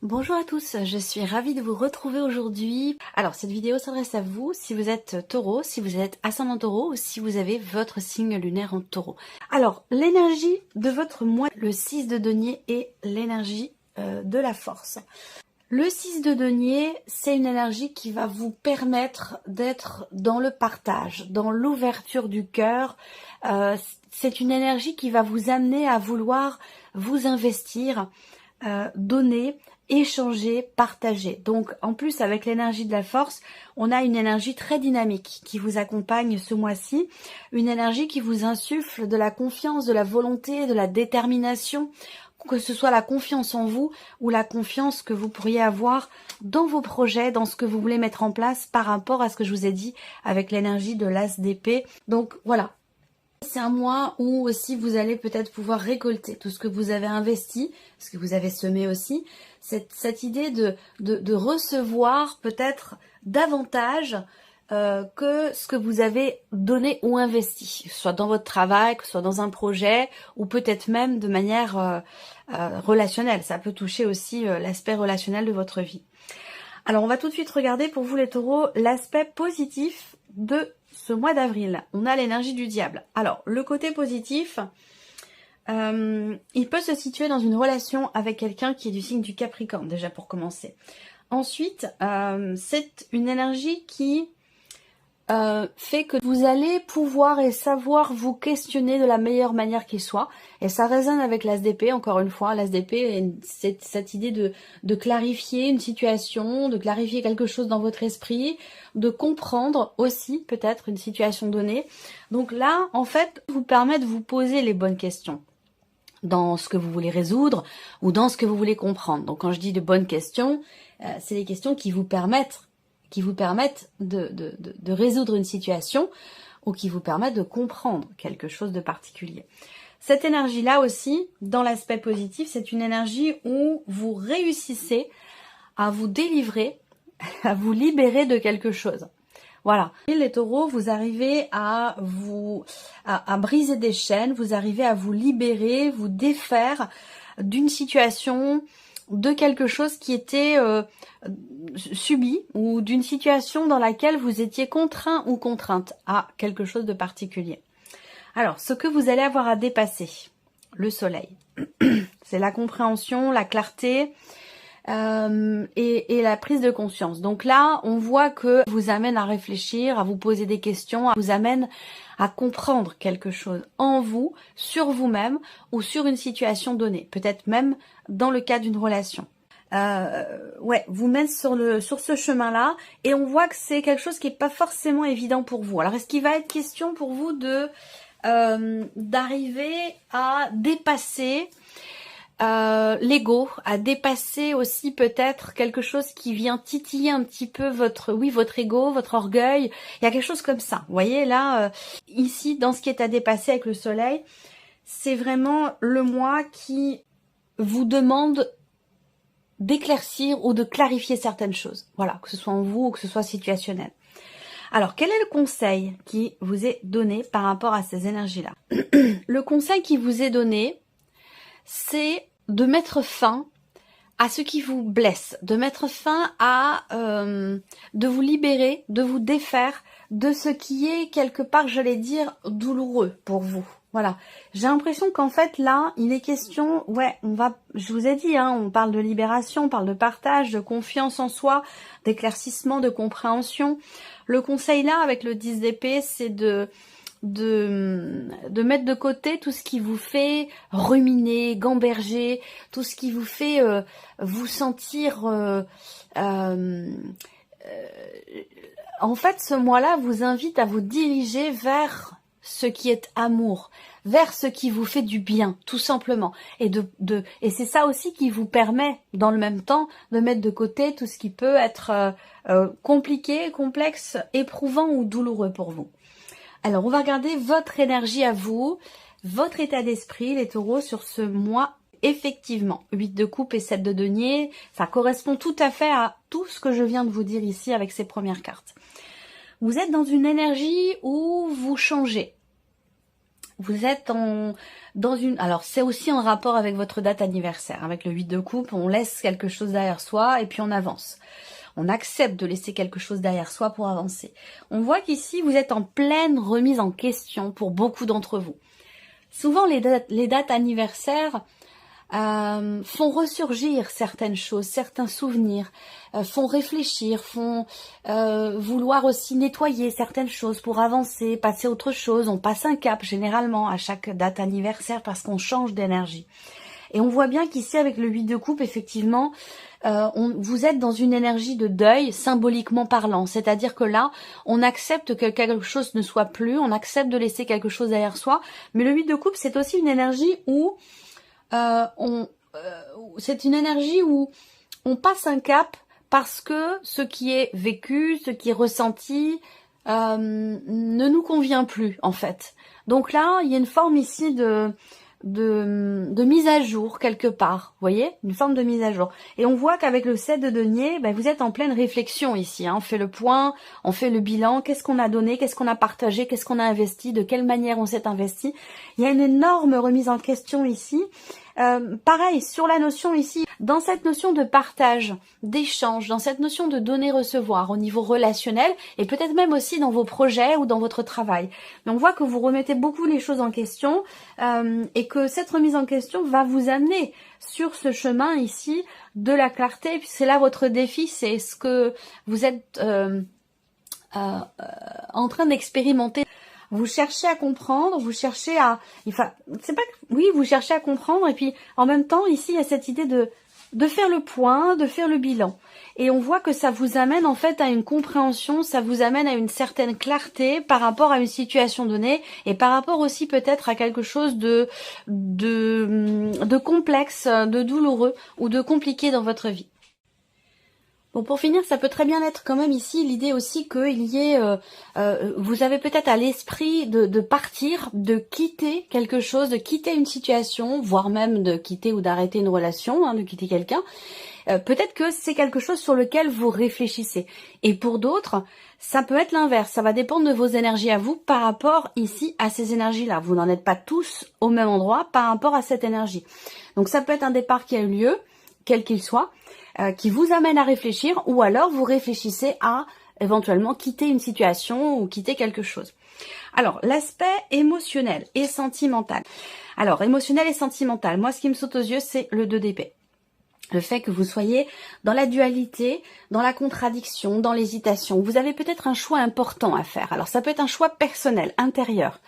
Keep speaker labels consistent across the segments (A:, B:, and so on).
A: Bonjour à tous, je suis ravie de vous retrouver aujourd'hui. Alors cette vidéo s'adresse à vous si vous êtes taureau, si vous êtes ascendant taureau ou si vous avez votre signe lunaire en taureau. Alors l'énergie de votre mois, le 6 de denier est l'énergie de la force. Le 6 de denier, c'est une énergie qui va vous permettre d'être dans le partage, dans l'ouverture du cœur. C'est une énergie qui va vous amener à vouloir vous investir, donner, échanger, partager. Donc en plus avec l'énergie de la force, on a une énergie très dynamique qui vous accompagne ce mois-ci, une énergie qui vous insuffle de la confiance, de la volonté, de la détermination, que ce soit la confiance en vous ou la confiance que vous pourriez avoir dans vos projets, dans ce que vous voulez mettre en place par rapport à ce que je vous ai dit avec l'énergie de l'as d'épée. Donc voilà. C'est un mois où aussi vous allez peut-être pouvoir récolter tout ce que vous avez investi, ce que vous avez semé aussi. Cette idée de recevoir peut-être davantage que ce que vous avez donné ou investi, que ce soit dans votre travail, que ce soit dans un projet, ou peut-être même de manière relationnelle. Ça peut toucher aussi l'aspect relationnel de votre vie. Alors on va tout de suite regarder pour vous les taureaux l'aspect positif de ce mois d'avril. On a l'énergie du diable. Alors le côté positif, il peut se situer dans une relation avec quelqu'un qui est du signe du Capricorne, déjà pour commencer. Ensuite, c'est une énergie qui fait que vous allez pouvoir et savoir vous questionner de la meilleure manière qui soit. Et ça résonne avec l'as d'épée, encore une fois. L'as d'épée, c'est cette idée de clarifier une situation, de clarifier quelque chose dans votre esprit, de comprendre aussi peut-être une situation donnée. Donc là, en fait, vous permet de vous poser les bonnes questions dans ce que vous voulez résoudre ou dans ce que vous voulez comprendre. Donc quand je dis de bonnes questions, c'est les questions qui vous permettent de résoudre une situation ou qui vous permettent de comprendre quelque chose de particulier. Cette énergie-là aussi, dans l'aspect positif, c'est une énergie où vous réussissez à vous délivrer, à vous libérer de quelque chose. Voilà. Et les taureaux, vous arrivez à briser des chaînes, vous arrivez à vous libérer, vous défaire d'une situation, de quelque chose qui était subi ou d'une situation dans laquelle vous étiez contraint ou contrainte à quelque chose de particulier. Alors, ce que vous allez avoir à dépasser, le soleil, c'est la compréhension, la clarté et la prise de conscience. Donc là, on voit que vous amène à réfléchir, à vous poser des questions, à vous amène à comprendre quelque chose en vous, sur vous-même ou sur une situation donnée, peut-être même dans le cas d'une relation. Vous mène sur ce chemin-là et on voit que c'est quelque chose qui est pas forcément évident pour vous. Alors, est-ce qu'il va être question pour vous d'arriver à dépasser l'ego, à dépasser aussi peut-être quelque chose qui vient titiller un petit peu votre ego, votre orgueil. Il y a quelque chose comme ça. Vous voyez là, ici, dans ce qui est à dépasser avec le soleil, c'est vraiment le mois qui vous demande d'éclaircir ou de clarifier certaines choses. Voilà, que ce soit en vous ou que ce soit situationnel. Alors, quel est le conseil qui vous est donné par rapport à ces énergies-là? Le conseil qui vous est donné, c'est de mettre fin à ce qui vous blesse, de mettre fin à, de vous libérer, de vous défaire de ce qui est quelque part, j'allais dire, douloureux pour vous. Voilà, j'ai l'impression qu'en fait là, il est question, je vous ai dit, hein, on parle de libération, on parle de partage, de confiance en soi, d'éclaircissement, de compréhension. Le conseil là, avec le 10 d'épée, c'est de mettre de côté tout ce qui vous fait ruminer, gamberger, tout ce qui vous fait vous sentir en fait, ce mois-là vous invite à vous diriger vers ce qui est amour, vers ce qui vous fait du bien, tout simplement. Et c'est ça aussi qui vous permet, dans le même temps, de mettre de côté tout ce qui peut être compliqué, complexe, éprouvant ou douloureux pour vous. Alors, on va regarder votre énergie à vous, votre état d'esprit, les taureaux, sur ce mois. Effectivement, 8 de coupe et 7 de denier, ça correspond tout à fait à tout ce que je viens de vous dire ici avec ces premières cartes. Vous êtes dans une énergie où vous changez. vous êtes dans une... Alors, c'est aussi en rapport avec votre date anniversaire. Avec le 8 de coupe, on laisse quelque chose derrière soi et puis on avance. On accepte de laisser quelque chose derrière soi pour avancer. On voit qu'ici, vous êtes en pleine remise en question pour beaucoup d'entre vous. Souvent, les dates anniversaires font ressurgir certaines choses, certains souvenirs, font réfléchir, font vouloir aussi nettoyer certaines choses pour avancer, passer à autre chose. On passe un cap généralement à chaque date anniversaire parce qu'on change d'énergie. Et on voit bien qu'ici avec le 8 de coupe, effectivement, vous êtes dans une énergie de deuil symboliquement parlant. C'est-à-dire que là, on accepte que quelque chose ne soit plus, on accepte de laisser quelque chose derrière soi. Mais le 8 de coupe, c'est aussi une énergie où c'est une énergie où on passe un cap parce que ce qui est vécu, ce qui est ressenti ne nous convient plus en fait. Donc là, il y a une forme ici de mise à jour quelque part, vous voyez, une forme de mise à jour. Et on voit qu'avec le 7 de denier, ben, vous êtes en pleine réflexion ici, hein. On fait le point, on fait le bilan, qu'est-ce qu'on a donné, qu'est-ce qu'on a partagé, qu'est-ce qu'on a investi, de quelle manière on s'est investi. Il y a une énorme remise en question ici. Pareil, sur la notion ici, dans cette notion de partage, d'échange, dans cette notion de donner-recevoir au niveau relationnel et peut-être même aussi dans vos projets ou dans votre travail. Mais on voit que vous remettez beaucoup les choses en question et que cette remise en question va vous amener sur ce chemin ici de la clarté. C'est là votre défi, c'est ce que vous êtes en train d'expérimenter. Vous cherchez à comprendre, vous cherchez à... Enfin, c'est pas... Oui, vous cherchez à comprendre et puis en même temps, ici, il y a cette idée de faire le point, de faire le bilan. Et on voit que ça vous amène en fait à une compréhension, ça vous amène à une certaine clarté par rapport à une situation donnée et par rapport aussi peut-être à quelque chose de complexe, de douloureux ou de compliqué dans votre vie. Bon, pour finir, ça peut très bien être quand même ici l'idée aussi qu'il y ait, vous avez peut-être à l'esprit de partir, de quitter quelque chose, de quitter une situation, voire même de quitter ou d'arrêter une relation, hein, de quitter quelqu'un. Peut-être que c'est quelque chose sur lequel vous réfléchissez. Et pour d'autres, ça peut être l'inverse. Ça va dépendre de vos énergies à vous par rapport ici à ces énergies-là. Vous n'en êtes pas tous au même endroit par rapport à cette énergie. Donc ça peut être un départ qui a eu lieu, quel qu'il soit, qui vous amène à réfléchir, ou alors vous réfléchissez à éventuellement quitter une situation ou quitter quelque chose. Alors, l'aspect émotionnel et sentimental. Alors, émotionnel et sentimental, moi ce qui me saute aux yeux, c'est le 2 d'épée. Le fait que vous soyez dans la dualité, dans la contradiction, dans l'hésitation. Vous avez peut-être un choix important à faire. Alors ça peut être un choix personnel, intérieur,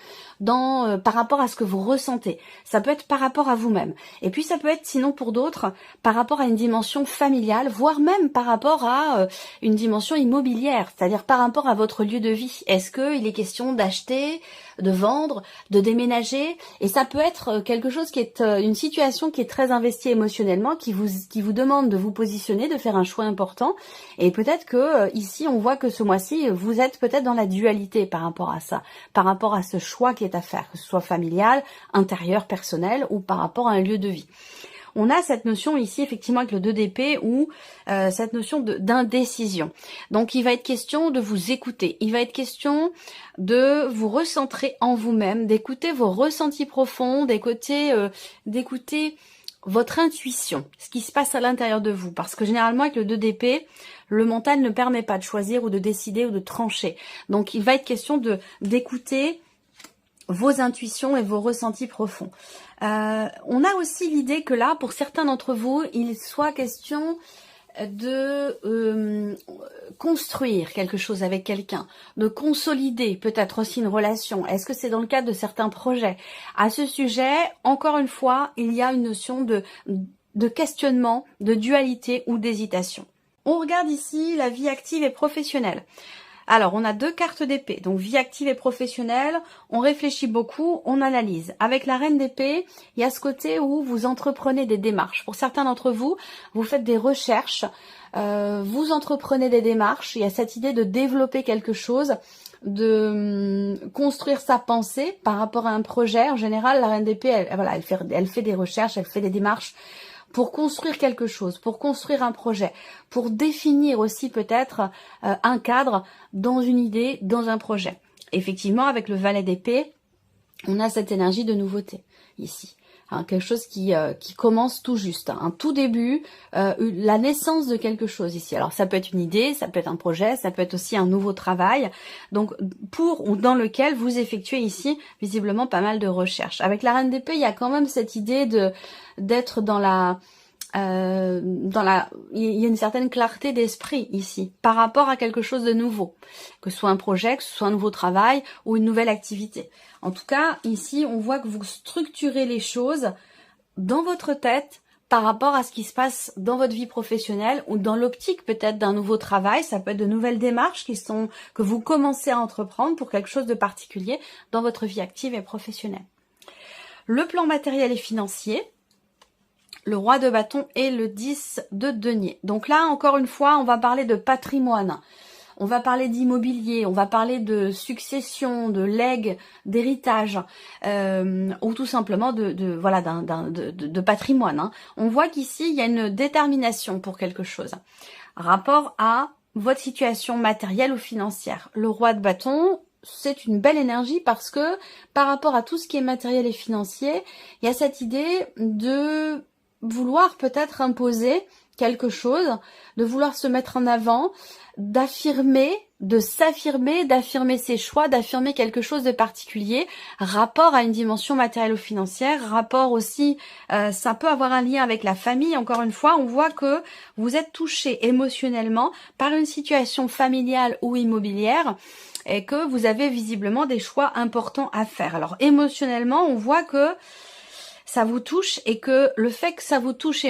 A: par rapport à ce que vous ressentez. Ça peut être par rapport à vous-même. Et puis ça peut être, sinon pour d'autres, par rapport à une dimension familiale, voire même par rapport à une dimension immobilière, c'est-à-dire par rapport à votre lieu de vie. Est-ce qu'il est question d'acheter, de vendre, de déménager? Et ça peut être quelque chose qui est une situation qui est très investie émotionnellement, qui vous demande de vous positionner, de faire un choix important. Et peut-être que ici, on voit que ce mois-ci, vous êtes peut-être dans la dualité par rapport à ça, par rapport à ce choix qui est à faire, que ce soit familial, intérieur, personnel ou par rapport à un lieu de vie. On a cette notion ici, effectivement, avec le 2 d'épée, ou cette notion d'indécision. Donc, il va être question de vous écouter. Il va être question de vous recentrer en vous-même, d'écouter vos ressentis profonds, d'écouter votre intuition, ce qui se passe à l'intérieur de vous. Parce que généralement, avec le 2 d'épée, le mental ne permet pas de choisir ou de décider ou de trancher. Donc, il va être question d'écouter vos intuitions et vos ressentis profonds. On a aussi l'idée que là, pour certains d'entre vous, il soit question de construire quelque chose avec quelqu'un, de consolider peut-être aussi une relation. Est-ce que c'est dans le cadre de certains projets? À ce sujet, encore une fois, il y a une notion de questionnement, de dualité ou d'hésitation. On regarde ici la vie active et professionnelle. Alors, on a 2 cartes d'épée, donc vie active et professionnelle, on réfléchit beaucoup, on analyse. Avec la reine d'épée, il y a ce côté où vous entreprenez des démarches. Pour certains d'entre vous, vous faites des recherches, vous entreprenez des démarches, il y a cette idée de développer quelque chose, de construire sa pensée par rapport à un projet. En général, la reine d'épée, elle fait des recherches, elle fait des démarches pour construire quelque chose, pour construire un projet, pour définir aussi peut-être un cadre dans une idée, dans un projet. Effectivement, avec le valet d'épée, on a cette énergie de nouveauté ici. Hein, quelque chose qui commence tout juste, hein, un tout début, la naissance de quelque chose ici. Alors ça peut être une idée, ça peut être un projet, ça peut être aussi un nouveau travail, donc pour ou dans lequel vous effectuez ici visiblement pas mal de recherches. Avec la Reine d'épée, il y a quand même cette idée d'être dans la... il y a une certaine clarté d'esprit ici par rapport à quelque chose de nouveau, que ce soit un projet, que ce soit un nouveau travail ou une nouvelle activité. En tout cas, ici, on voit que vous structurez les choses dans votre tête par rapport à ce qui se passe dans votre vie professionnelle ou dans l'optique peut-être d'un nouveau travail. Ça peut être de nouvelles démarches que vous commencez à entreprendre pour quelque chose de particulier dans votre vie active et professionnelle. Le plan matériel et financier, le roi de bâton et le 10 de denier. Donc là, encore une fois, on va parler de patrimoine. On va parler d'immobilier, on va parler de succession, de legs, d'héritage, ou tout simplement de patrimoine. Hein. On voit qu'ici, il y a une détermination pour quelque chose. Rapport à votre situation matérielle ou financière. Le roi de bâton, c'est une belle énergie parce que par rapport à tout ce qui est matériel et financier, il y a cette idée de vouloir peut-être imposer quelque chose, de vouloir se mettre en avant, d'affirmer, de s'affirmer, d'affirmer ses choix, d'affirmer quelque chose de particulier, rapport à une dimension matérielle ou financière, rapport aussi, ça peut avoir un lien avec la famille. Encore une fois, on voit que vous êtes touché émotionnellement par une situation familiale ou immobilière et que vous avez visiblement des choix importants à faire. Alors émotionnellement, on voit que ça vous touche et que le fait que ça vous touche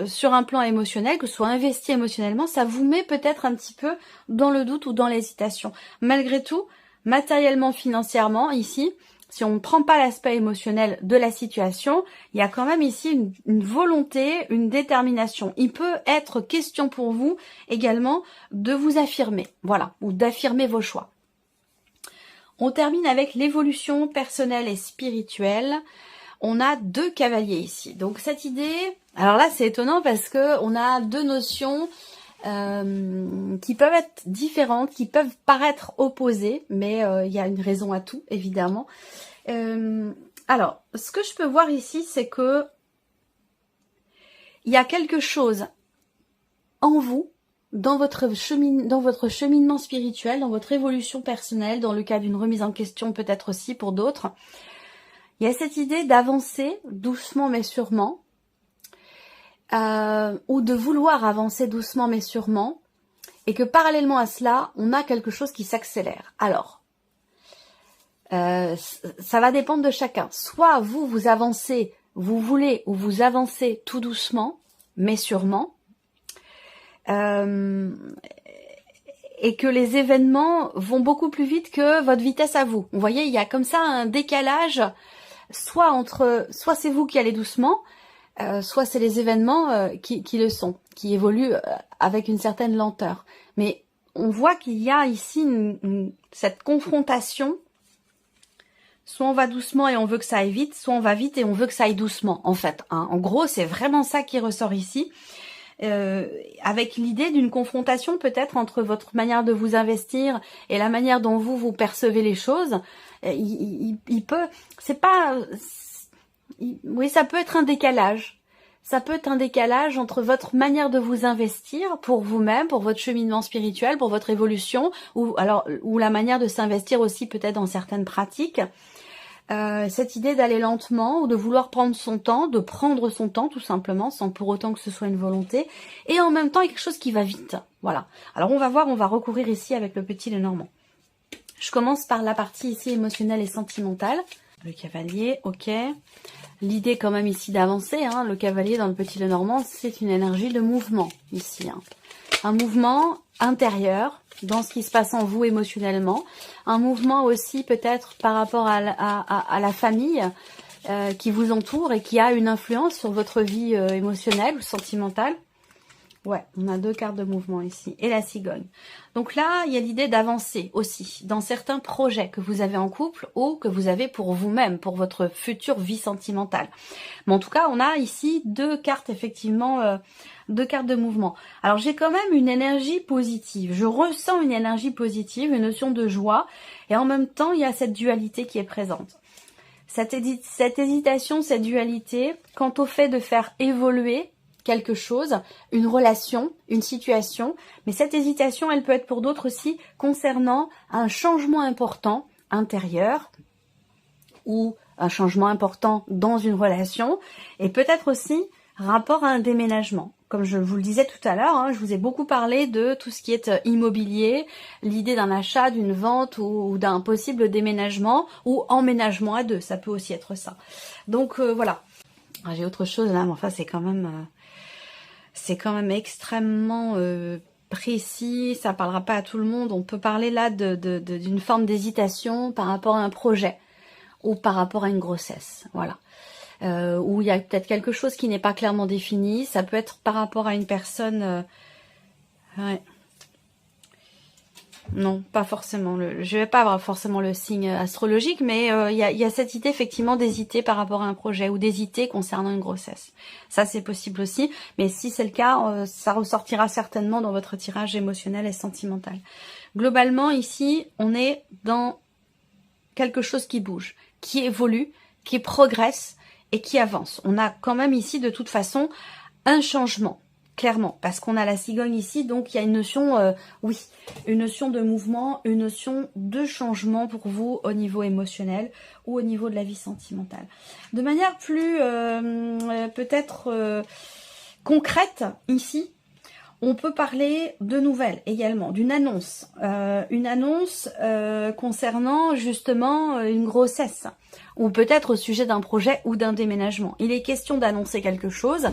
A: sur un plan émotionnel, que ce soit investi émotionnellement, ça vous met peut-être un petit peu dans le doute ou dans l'hésitation. Malgré tout, matériellement, financièrement, ici, si on ne prend pas l'aspect émotionnel de la situation, il y a quand même ici une volonté, une détermination. Il peut être question pour vous également de vous affirmer, voilà, ou d'affirmer vos choix. On termine avec l'évolution personnelle et spirituelle. On a 2 cavaliers ici. Donc cette idée, alors là c'est étonnant parce que on a 2 notions qui peuvent être différentes, qui peuvent paraître opposées, mais il y a une raison à tout, évidemment. Alors, ce que je peux voir ici, c'est que il y a quelque chose en vous, dans votre cheminement spirituel, dans votre évolution personnelle, dans le cas d'une remise en question peut-être aussi pour d'autres. Il y a cette idée d'avancer doucement mais sûrement, ou de vouloir avancer doucement mais sûrement, et que parallèlement à cela, on a quelque chose qui s'accélère. Alors, ça va dépendre de chacun. Soit vous avancez, vous voulez, ou vous avancez tout doucement mais sûrement, et que les événements vont beaucoup plus vite que votre vitesse à vous. Vous voyez, il y a comme ça un décalage, soit c'est vous qui allez doucement, soit c'est les événements qui le sont, qui évoluent avec une certaine lenteur. Mais on voit qu'il y a ici cette confrontation. Soit on va doucement et on veut que ça aille vite, soit on va vite et on veut que ça aille doucement, en fait. Hein. En gros, c'est vraiment ça qui ressort ici. Avec l'idée d'une confrontation peut-être entre votre manière de vous investir et la manière dont vous percevez les choses. Il peut, c'est pas, oui, ça peut être un décalage. Ça peut être un décalage entre votre manière de vous investir pour vous-même, pour votre cheminement spirituel, pour votre évolution, ou la manière de s'investir aussi peut-être dans certaines pratiques. Cette idée d'aller lentement ou de vouloir prendre son temps, de prendre son temps tout simplement, sans pour autant que ce soit une volonté, et en même temps il y a quelque chose qui va vite. Voilà. Alors on va voir, on va recourir ici avec le petit Lenormand. Je commence par la partie ici émotionnelle et sentimentale. Le cavalier, ok. L'idée quand même ici d'avancer, hein, le cavalier dans le petit Lenormand, c'est une énergie de mouvement ici. Hein. Un mouvement intérieur dans ce qui se passe en vous émotionnellement. Un mouvement aussi peut-être par rapport à la famille qui vous entoure et qui a une influence sur votre vie émotionnelle ou sentimentale. Ouais, on a 2 cartes de mouvement ici. Et la cigogne. Donc là, il y a l'idée d'avancer aussi dans certains projets que vous avez en couple ou que vous avez pour vous-même, pour votre future vie sentimentale. Mais en tout cas, on a ici 2 cartes, effectivement, 2 cartes de mouvement. Alors, j'ai quand même une énergie positive. Je ressens une énergie positive, une notion de joie. Et en même temps, il y a cette dualité qui est présente. Cette hésitation, cette dualité, quant au fait de faire évoluer quelque chose, une relation, une situation, mais cette hésitation, elle peut être pour d'autres aussi concernant un changement important intérieur ou un changement important dans une relation, et peut-être aussi rapport à un déménagement. Comme je vous le disais tout à l'heure, je vous ai beaucoup parlé de tout ce qui est immobilier, l'idée d'un achat, d'une vente ou d'un possible déménagement ou emménagement à deux, ça peut aussi être ça. Donc voilà. J'ai autre chose là, mais enfin c'est quand même extrêmement précis, ça parlera pas à tout le monde. On peut parler là d'une forme d'hésitation par rapport à un projet ou par rapport à une grossesse, voilà. Où il y a peut-être quelque chose qui n'est pas clairement défini. Ça peut être par rapport à une personne... ouais. Non, pas forcément. Je vais pas avoir forcément le signe astrologique, mais il y a cette idée effectivement d'hésiter par rapport à un projet ou d'hésiter concernant une grossesse. Ça, c'est possible aussi. Mais si c'est le cas, ça ressortira certainement dans votre tirage émotionnel et sentimental. Globalement, ici, on est dans quelque chose qui bouge, qui évolue, qui progresse, et qui avance. On a quand même ici de toute façon un changement, clairement, parce qu'on a la cigogne ici, donc il y a une notion, oui, une notion de mouvement, une notion de changement pour vous au niveau émotionnel ou au niveau de la vie sentimentale. De manière plus peut-être concrète ici, on peut parler de nouvelles également, d'une annonce. Une annonce concernant justement une grossesse ou peut-être au sujet d'un projet ou d'un déménagement. Il est question d'annoncer quelque chose.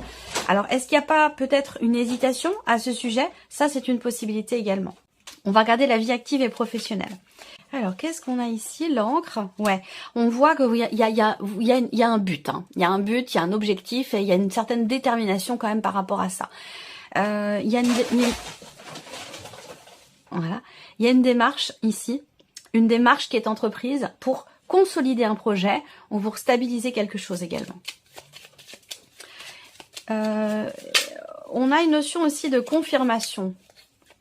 A: Alors, est-ce qu'il n'y a pas peut-être une hésitation à ce sujet? Ça, c'est une possibilité également. On va regarder la vie active et professionnelle. Alors, qu'est-ce qu'on a ici? L'encre. Ouais, on voit qu'il y a un but. Il y a un but, il y a un objectif et il y a une certaine détermination quand même par rapport à ça. Il y a voilà. Il y a une démarche ici, une démarche qui est entreprise pour consolider un projet ou pour stabiliser quelque chose également. On a une notion aussi de confirmation.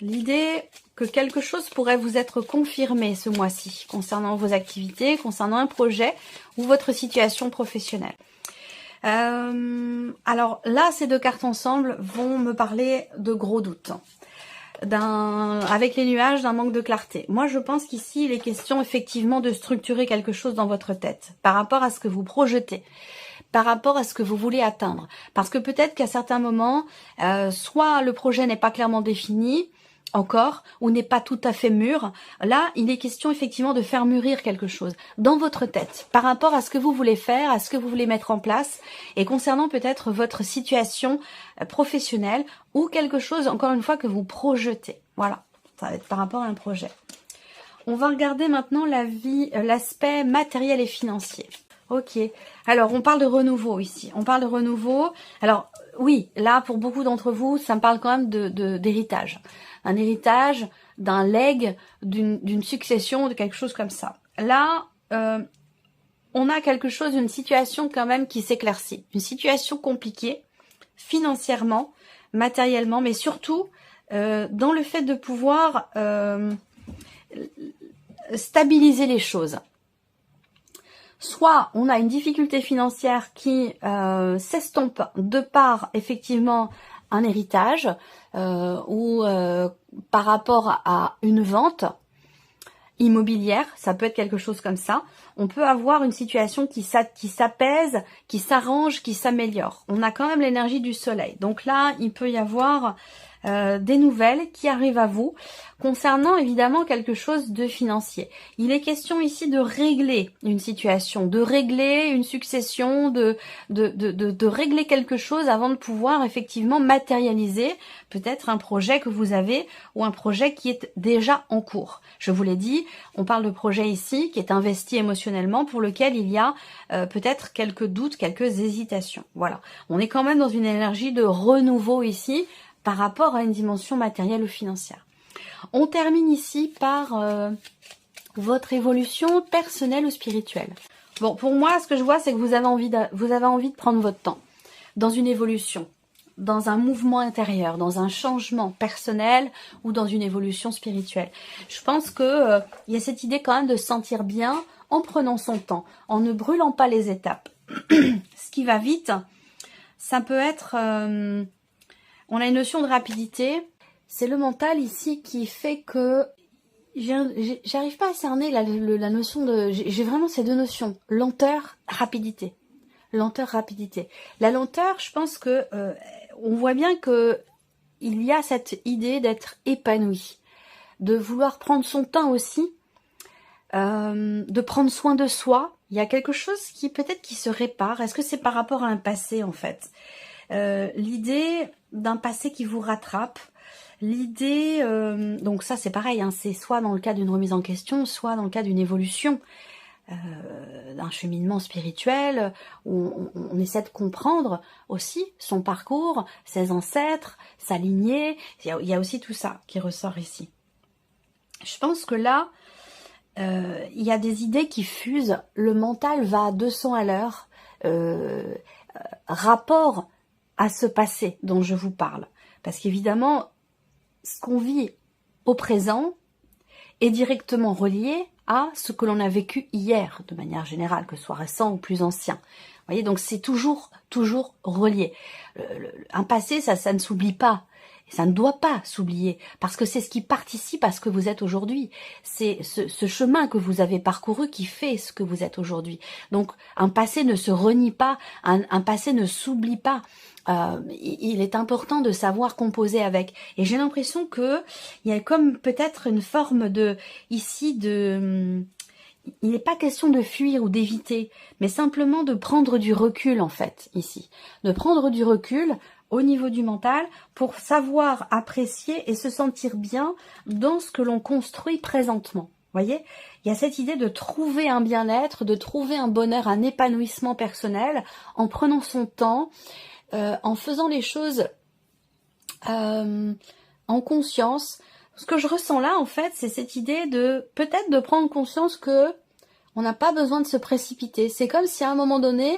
A: L'idée que quelque chose pourrait vous être confirmé ce mois-ci concernant vos activités, concernant un projet ou votre situation professionnelle. Alors là, ces deux cartes ensemble vont me parler de gros doutes. Avec les nuages, d'un manque de clarté. Moi, je pense qu'ici, il est question effectivement de structurer quelque chose dans votre tête par rapport à ce que vous projetez, par rapport à ce que vous voulez atteindre. Parce que peut-être qu'à certains moments, soit le projet n'est pas clairement défini, encore, ou n'est pas tout à fait mûr. Là, il est question effectivement de faire mûrir quelque chose dans votre tête par rapport à ce que vous voulez faire, à ce que vous voulez mettre en place et concernant peut-être votre situation professionnelle ou quelque chose, encore une fois, que vous projetez. Voilà, ça va être par rapport à un projet. On va regarder maintenant l'aspect matériel et financier. Ok, alors on parle de renouveau ici, on parle de renouveau. Alors oui, là pour beaucoup d'entre vous, ça me parle quand même d'héritage. Un héritage, d'un legs, d'une succession, de quelque chose comme ça. Là, on a quelque chose, une situation quand même qui s'éclaircit. Une situation compliquée, financièrement, matériellement, mais surtout dans le fait de pouvoir stabiliser les choses. Soit on a une difficulté financière qui s'estompe de par effectivement un héritage ou par rapport à une vente immobilière, ça peut être quelque chose comme ça. On peut avoir une situation qui s'apaise, qui s'arrange, qui s'améliore. On a quand même l'énergie du soleil. Donc là, il peut y avoir des nouvelles qui arrivent à vous concernant évidemment quelque chose de financier. Il est question ici de régler une situation, de régler une succession, de régler quelque chose avant de pouvoir effectivement matérialiser peut-être un projet que vous avez ou un projet qui est déjà en cours. Je vous l'ai dit, on parle de projet ici qui est investi émotionnellement pour lequel il y a peut-être quelques doutes, quelques hésitations. Voilà, on est quand même dans une énergie de renouveau ici par rapport à une dimension matérielle ou financière. On termine ici par votre évolution personnelle ou spirituelle. Bon, pour moi, ce que je vois, c'est que vous avez envie de prendre votre temps dans une évolution, dans un mouvement intérieur, dans un changement personnel ou dans une évolution spirituelle. Je pense que il y a cette idée quand même de se sentir bien en prenant son temps, en ne brûlant pas les étapes. Ce qui va vite, ça peut être... on a une notion de rapidité. C'est le mental ici qui fait que j'arrive pas à cerner la notion de... J'ai vraiment ces deux notions, lenteur, rapidité. Lenteur, rapidité. La lenteur, je pense que on voit bien que il y a cette idée d'être épanoui, de vouloir prendre son temps aussi, de prendre soin de soi. Il y a quelque chose qui peut-être qui se répare. Est-ce que c'est par rapport à un passé en fait? L'idée d'un passé qui vous rattrape, l'idée, donc ça c'est pareil, hein, c'est soit dans le cas d'une remise en question, soit dans le cas d'une évolution, d'un cheminement spirituel, où on essaie de comprendre aussi son parcours, ses ancêtres, sa lignée, il y a aussi tout ça qui ressort ici. Je pense que là, il y a des idées qui fusent, le mental va à 200 à l'heure, rapport à ce passé dont je vous parle. Parce qu'évidemment, ce qu'on vit au présent est directement relié à ce que l'on a vécu hier, de manière générale, que ce soit récent ou plus ancien. Vous voyez, donc c'est toujours relié. Un passé, ça ne s'oublie pas. Et ça ne doit pas s'oublier, parce que c'est ce qui participe à ce que vous êtes aujourd'hui. C'est ce chemin que vous avez parcouru qui fait ce que vous êtes aujourd'hui. Donc un passé ne se renie pas, un passé ne s'oublie pas. Il est important de savoir composer avec. Et j'ai l'impression que il y a comme peut-être une forme de ici de... Il n'est pas question de fuir ou d'éviter, mais simplement de prendre du recul en fait, ici. De prendre du recul au niveau du mental pour savoir apprécier et se sentir bien dans ce que l'on construit présentement. Voyez, il y a cette idée de trouver un bien-être, de trouver un bonheur, un épanouissement personnel en prenant son temps, en faisant les choses en conscience. Ce que je ressens là, en fait, c'est cette idée de peut-être de prendre conscience que on n'a pas besoin de se précipiter. C'est comme si à un moment donné,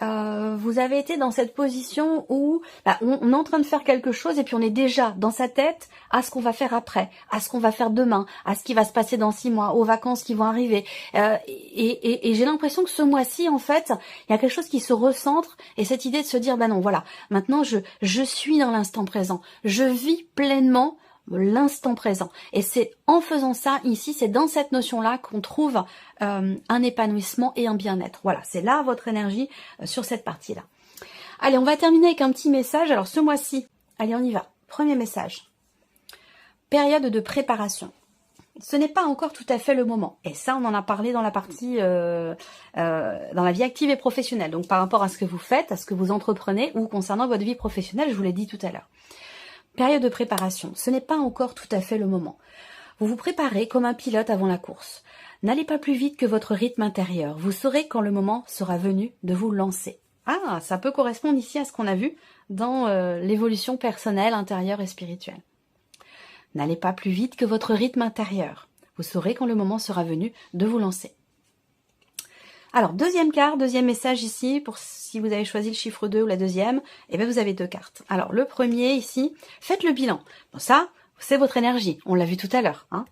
A: vous avez été dans cette position où on est en train de faire quelque chose et puis on est déjà dans sa tête à ce qu'on va faire après, à ce qu'on va faire demain, à ce qui va se passer dans 6 mois, aux vacances qui vont arriver. Et j'ai l'impression que ce mois-ci, en fait, il y a quelque chose qui se recentre et cette idée de se dire, non, voilà, maintenant je suis dans l'instant présent, je vis pleinement l'instant présent. Et c'est en faisant ça, ici, c'est dans cette notion-là qu'on trouve un épanouissement et un bien-être. Voilà, c'est là votre énergie sur cette partie-là. Allez, on va terminer avec un petit message. Alors, ce mois-ci, allez, on y va. Premier message. Période de préparation. Ce n'est pas encore tout à fait le moment. Et ça, on en a parlé dans la partie, dans la vie active et professionnelle. Donc, par rapport à ce que vous faites, à ce que vous entreprenez ou concernant votre vie professionnelle, je vous l'ai dit tout à l'heure. Période de préparation, ce n'est pas encore tout à fait le moment. Vous vous préparez comme un pilote avant la course. N'allez pas plus vite que votre rythme intérieur. Vous saurez quand le moment sera venu de vous lancer. Ah, ça peut correspondre ici à ce qu'on a vu dans l'évolution personnelle, intérieure et spirituelle. N'allez pas plus vite que votre rythme intérieur. Vous saurez quand le moment sera venu de vous lancer. Alors, deuxième carte, deuxième message ici, pour si vous avez choisi le chiffre 2 ou la deuxième, eh bien vous avez deux cartes. Alors, le premier ici, faites le bilan. Bon, ça, c'est votre énergie, on l'a vu tout à l'heure. Hein.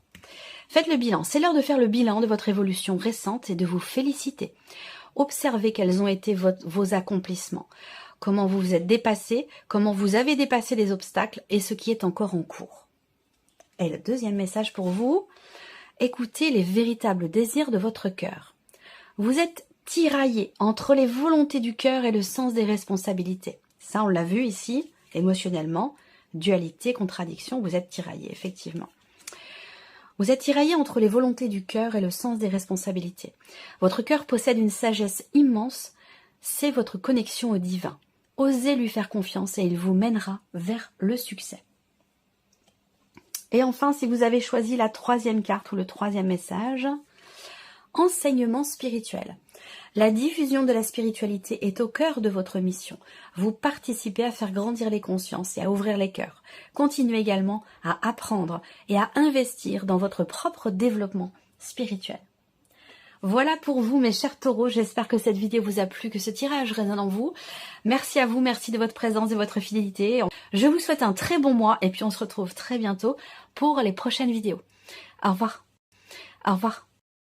A: Faites le bilan, c'est l'heure de faire le bilan de votre évolution récente et de vous féliciter. Observez quels ont été vos accomplissements, comment vous vous êtes dépassé, comment vous avez dépassé les obstacles et ce qui est encore en cours. Et le deuxième message pour vous, écoutez les véritables désirs de votre cœur. Vous êtes tiraillé entre les volontés du cœur et le sens des responsabilités. Ça, on l'a vu ici, émotionnellement, dualité, contradiction, vous êtes tiraillé, effectivement. Vous êtes tiraillé entre les volontés du cœur et le sens des responsabilités. Votre cœur possède une sagesse immense, c'est votre connexion au divin. Osez lui faire confiance et il vous mènera vers le succès. Et enfin, si vous avez choisi la troisième carte ou le troisième message... Enseignement spirituel. La diffusion de la spiritualité est au cœur de votre mission. Vous participez à faire grandir les consciences et à ouvrir les cœurs. Continuez également à apprendre et à investir dans votre propre développement spirituel. Voilà pour vous mes chers taureaux, j'espère que cette vidéo vous a plu, que ce tirage résonne en vous. Merci à vous, merci de votre présence et de votre fidélité. Je vous souhaite un très bon mois et puis on se retrouve très bientôt pour les prochaines vidéos. Au revoir. Au revoir.